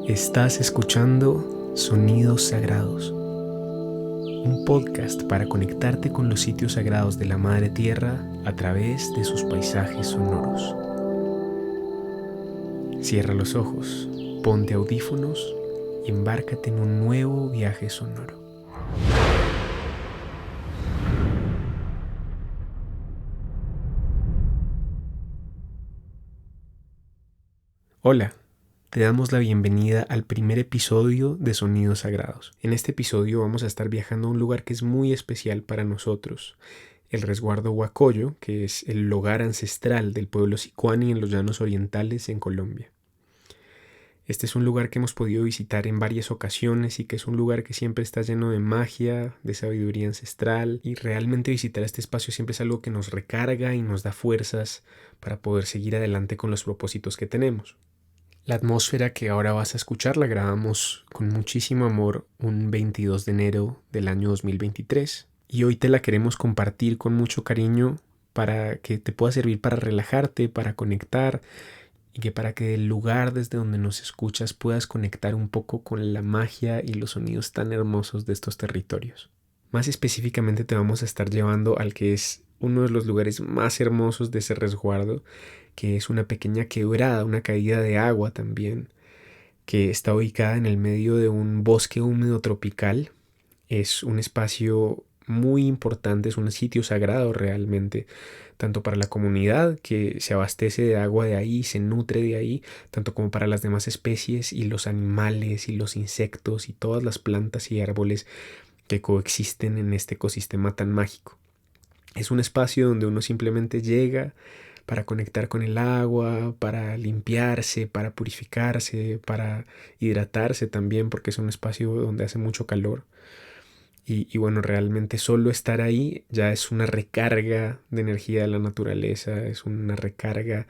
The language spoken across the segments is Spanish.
Estás escuchando Sonidos Sagrados, un podcast para conectarte con los sitios sagrados de la Madre Tierra a través de sus paisajes sonoros. Cierra los ojos, ponte audífonos y embárcate en un nuevo viaje sonoro. Hola. Te damos la bienvenida al primer episodio de Sonidos Sagrados. En este episodio vamos a estar viajando a un lugar que es muy especial para nosotros, el resguardo Huacoyo, que es el hogar ancestral del pueblo Sicuani en los Llanos Orientales en Colombia. Este es un lugar que hemos podido visitar en varias ocasiones y que es un lugar que siempre está lleno de magia, de sabiduría ancestral, y realmente visitar este espacio siempre es algo que nos recarga y nos da fuerzas para poder seguir adelante con los propósitos que tenemos. La atmósfera que ahora vas a escuchar la grabamos con muchísimo amor un 22 de enero del año 2023 y hoy te la queremos compartir con mucho cariño para que te pueda servir para relajarte, para conectar y que para que del lugar desde donde nos escuchas puedas conectar un poco con la magia y los sonidos tan hermosos de estos territorios. Más específicamente te vamos a estar llevando al que es uno de los lugares más hermosos de ese resguardo, que es una pequeña quebrada, una caída de agua también, que está ubicada en el medio de un bosque húmedo tropical. Es un espacio muy importante, es un sitio sagrado realmente, tanto para la comunidad que se abastece de agua de ahí, se nutre de ahí, tanto como para las demás especies y los animales y los insectos y todas las plantas y árboles que coexisten en este ecosistema tan mágico. Es un espacio donde uno simplemente llega para conectar con el agua, para limpiarse, para purificarse, para hidratarse también, porque es un espacio donde hace mucho calor. Y bueno, realmente solo estar ahí ya es una recarga de energía de la naturaleza, es una recarga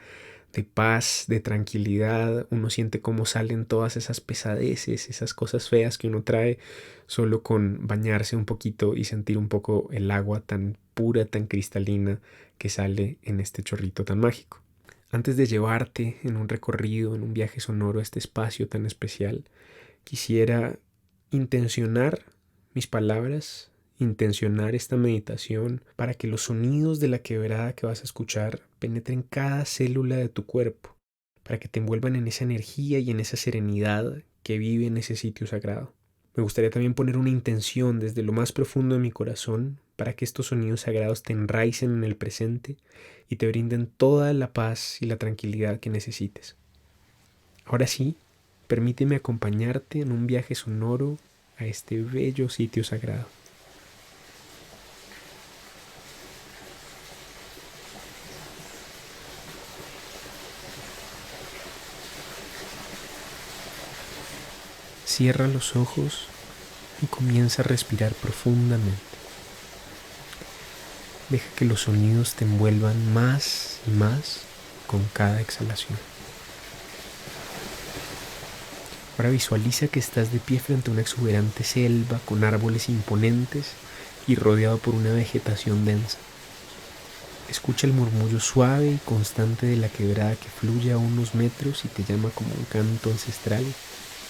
de paz, de tranquilidad. Uno siente cómo salen todas esas pesadeces, esas cosas feas que uno trae solo con bañarse un poquito y sentir un poco el agua tan pura, tan cristalina que sale en este chorrito tan mágico. Antes de llevarte en un recorrido, en un viaje sonoro a este espacio tan especial, quisiera intencionar mis palabras, intencionar esta meditación para que los sonidos de la quebrada que vas a escuchar penetren cada célula de tu cuerpo, para que te envuelvan en esa energía y en esa serenidad que vive en ese sitio sagrado. Me gustaría también poner una intención desde lo más profundo de mi corazón para que estos sonidos sagrados te enraicen en el presente y te brinden toda la paz y la tranquilidad que necesites. Ahora sí, permíteme acompañarte en un viaje sonoro a este bello sitio sagrado. Cierra los ojos y comienza a respirar profundamente. Deja que los sonidos te envuelvan más y más con cada exhalación. Ahora visualiza que estás de pie frente a una exuberante selva con árboles imponentes y rodeado por una vegetación densa. Escucha el murmullo suave y constante de la quebrada que fluye a unos metros y te llama como un canto ancestral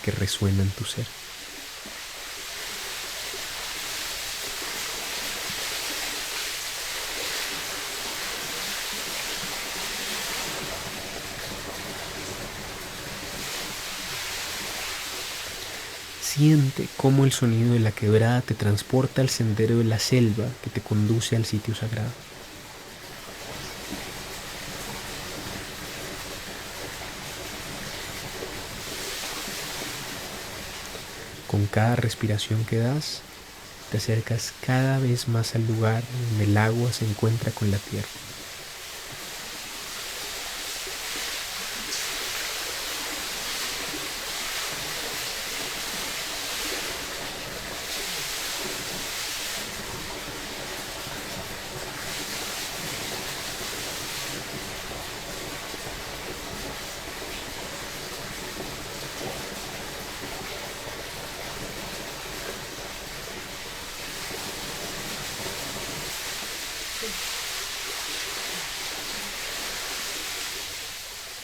que resuena en tu ser. Siente cómo el sonido de la quebrada te transporta al sendero de la selva que te conduce al sitio sagrado. Con cada respiración que das, te acercas cada vez más al lugar donde el agua se encuentra con la tierra.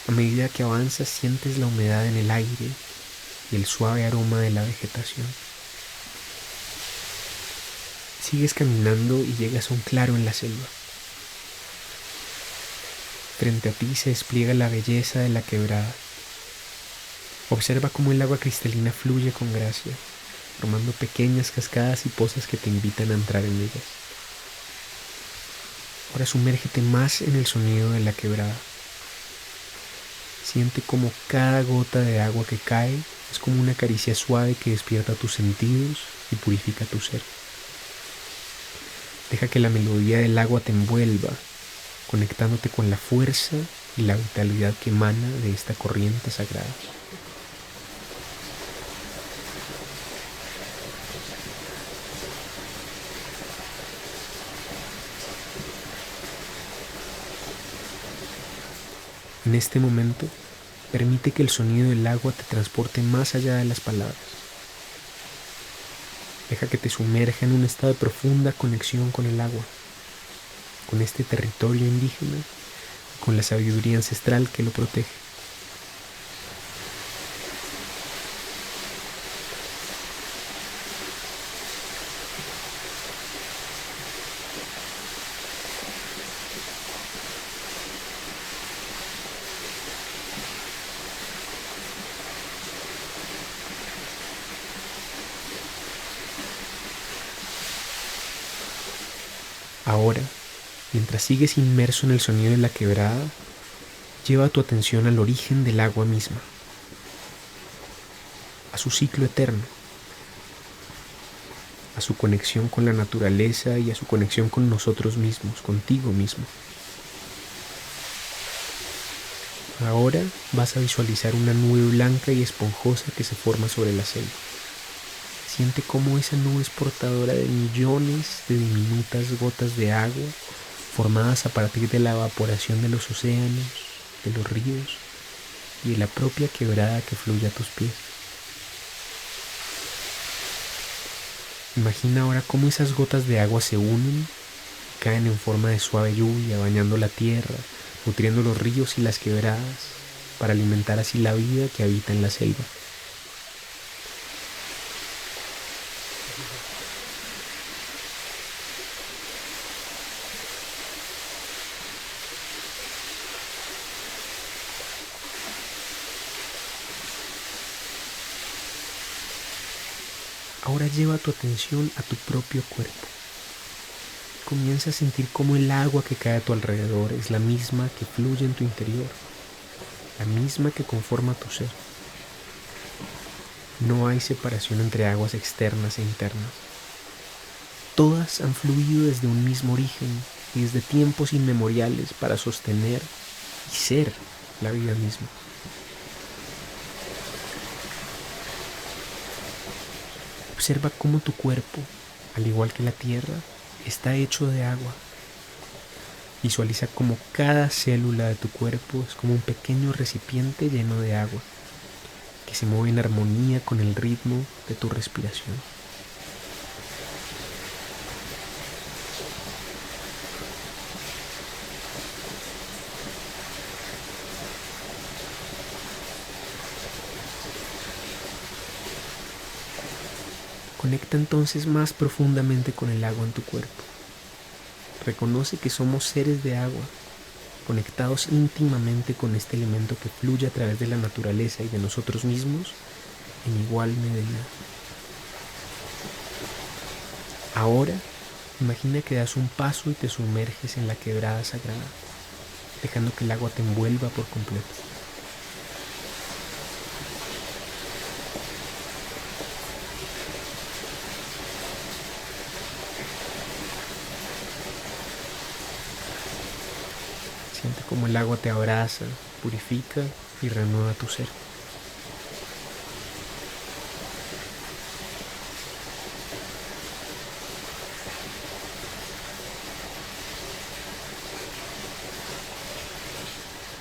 A medida que avanzas sientes la humedad en el aire y el suave aroma de la vegetación. Sigues caminando y llegas a un claro en la selva. Frente a ti se despliega la belleza de la quebrada. Observa cómo el agua cristalina fluye con gracia, formando pequeñas cascadas y pozas que te invitan a entrar en ellas. Ahora sumérgete más en el sonido de la quebrada. Siente como cada gota de agua que cae es como una caricia suave que despierta tus sentidos y purifica tu ser. Deja que la melodía del agua te envuelva, conectándote con la fuerza y la vitalidad que emana de esta corriente sagrada. En este momento, permite que el sonido del agua te transporte más allá de las palabras. Deja que te sumerja en un estado de profunda conexión con el agua, con este territorio indígena, con la sabiduría ancestral que lo protege. Ahora, mientras sigues inmerso en el sonido de la quebrada, lleva tu atención al origen del agua misma, a su ciclo eterno, a su conexión con la naturaleza y a su conexión con nosotros mismos, contigo mismo. Ahora vas a visualizar una nube blanca y esponjosa que se forma sobre la selva. Siente cómo esa nube es portadora de millones de diminutas gotas de agua formadas a partir de la evaporación de los océanos, de los ríos y de la propia quebrada que fluye a tus pies. Imagina ahora cómo esas gotas de agua se unen, caen en forma de suave lluvia, bañando la tierra, nutriendo los ríos y las quebradas, para alimentar así la vida que habita en la selva. Ahora lleva tu atención a tu propio cuerpo. Comienza a sentir cómo el agua que cae a tu alrededor es la misma que fluye en tu interior, la misma que conforma tu ser. No hay separación entre aguas externas e internas. Todas han fluido desde un mismo origen y desde tiempos inmemoriales para sostener y ser la vida misma. Observa cómo tu cuerpo, al igual que la tierra, está hecho de agua. Visualiza cómo cada célula de tu cuerpo es como un pequeño recipiente lleno de agua, que se mueve en armonía con el ritmo de tu respiración. Conecta entonces más profundamente con el agua en tu cuerpo. Reconoce que somos seres de agua, conectados íntimamente con este elemento que fluye a través de la naturaleza y de nosotros mismos en igual medida. Ahora, imagina que das un paso y te sumerges en la quebrada sagrada, dejando que el agua te envuelva por completo. Siente cómo el agua te abraza, purifica y renueva tu ser.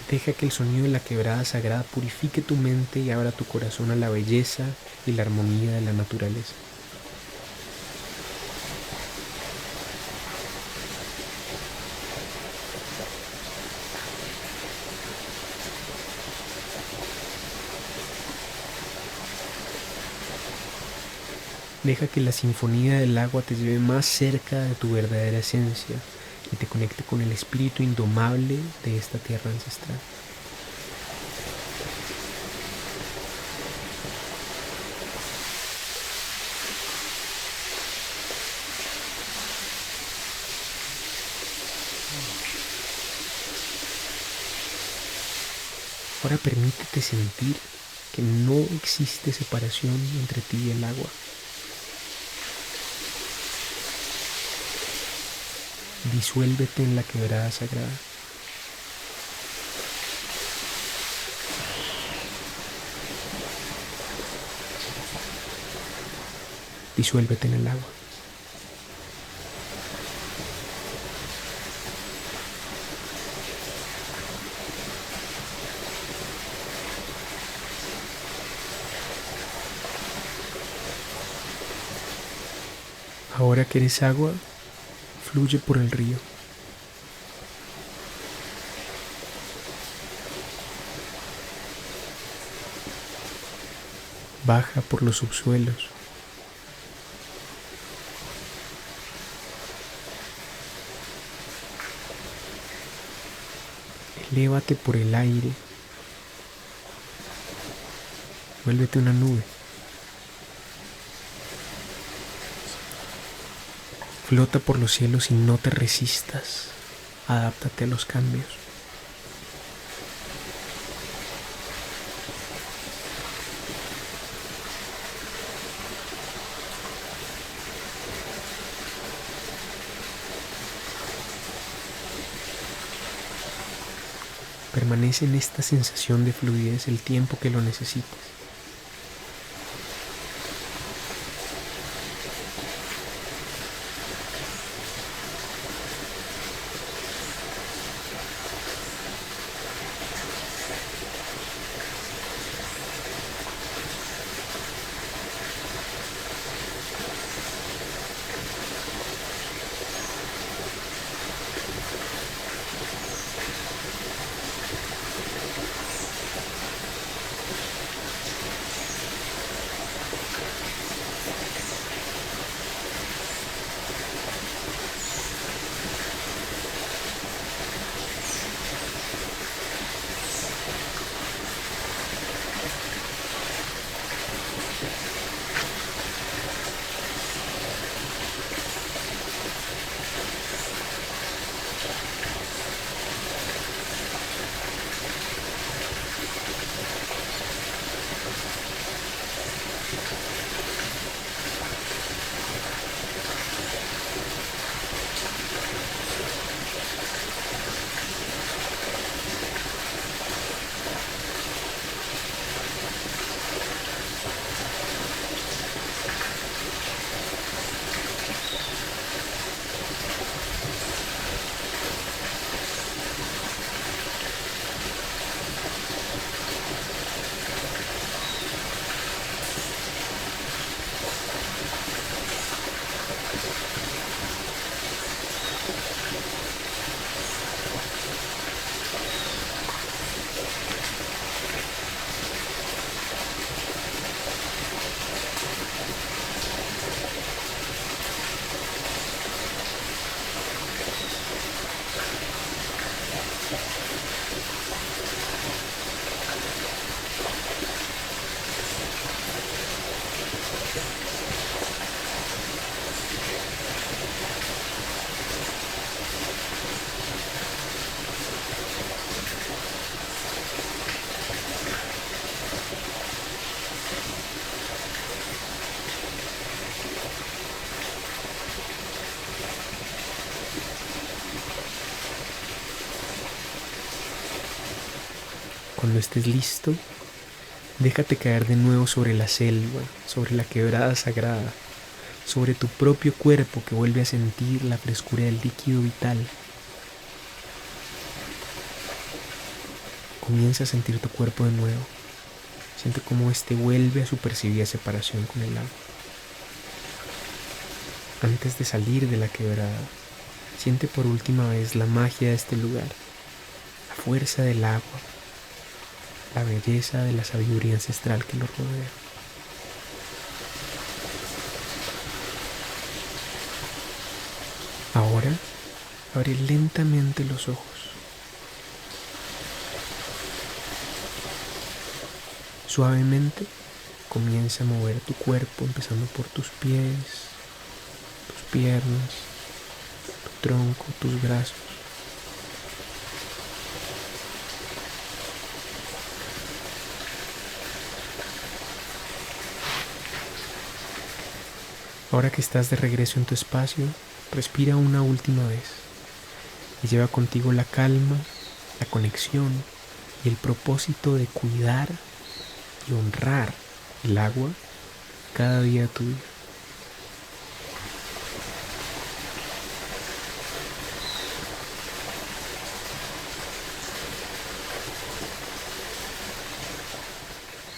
Deja que el sonido de la quebrada sagrada purifique tu mente y abra tu corazón a la belleza y la armonía de la naturaleza. Deja que la sinfonía del agua te lleve más cerca de tu verdadera esencia y te conecte con el espíritu indomable de esta tierra ancestral. Ahora permítete sentir que no existe separación entre ti y el agua. Disuélvete en la quebrada sagrada. Disuélvete en el agua. Ahora que eres agua, fluye por el río. Baja por los subsuelos. Elévate por el aire. Vuélvete una nube. Flota por los cielos y no te resistas. Adáptate a los cambios. Permanece en esta sensación de fluidez el tiempo que lo necesites. Cuando estés listo, déjate caer de nuevo sobre la selva, sobre la quebrada sagrada, sobre tu propio cuerpo que vuelve a sentir la frescura del líquido vital. Comienza a sentir tu cuerpo de nuevo. Siente cómo este vuelve a su percibida separación con el agua. Antes de salir de la quebrada, siente por última vez la magia de este lugar, la fuerza del agua, la belleza de la sabiduría ancestral que lo rodea. Ahora abre lentamente los ojos. Suavemente comienza a mover tu cuerpo, empezando por tus pies, tus piernas, tu tronco, tus brazos. Ahora que estás de regreso en tu espacio, respira una última vez y lleva contigo la calma, la conexión y el propósito de cuidar y honrar el agua cada día de tu vida.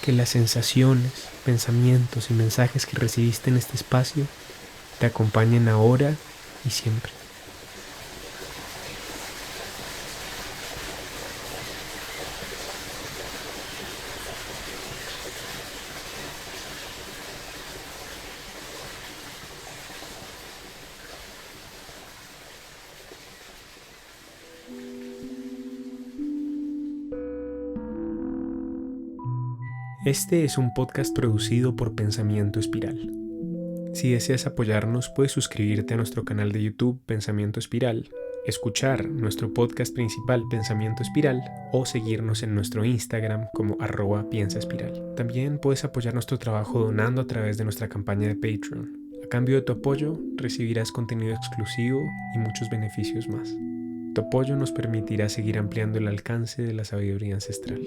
Que las sensaciones, pensamientos y mensajes que recibiste en este espacio te acompañen ahora y siempre. Este es un podcast producido por Pensamiento Espiral. Si deseas apoyarnos, puedes suscribirte a nuestro canal de YouTube Pensamiento Espiral, escuchar nuestro podcast principal Pensamiento Espiral o seguirnos en nuestro Instagram como @piensaespiral. También puedes apoyar nuestro trabajo donando a través de nuestra campaña de Patreon. A cambio de tu apoyo, recibirás contenido exclusivo y muchos beneficios más. Tu apoyo nos permitirá seguir ampliando el alcance de la sabiduría ancestral.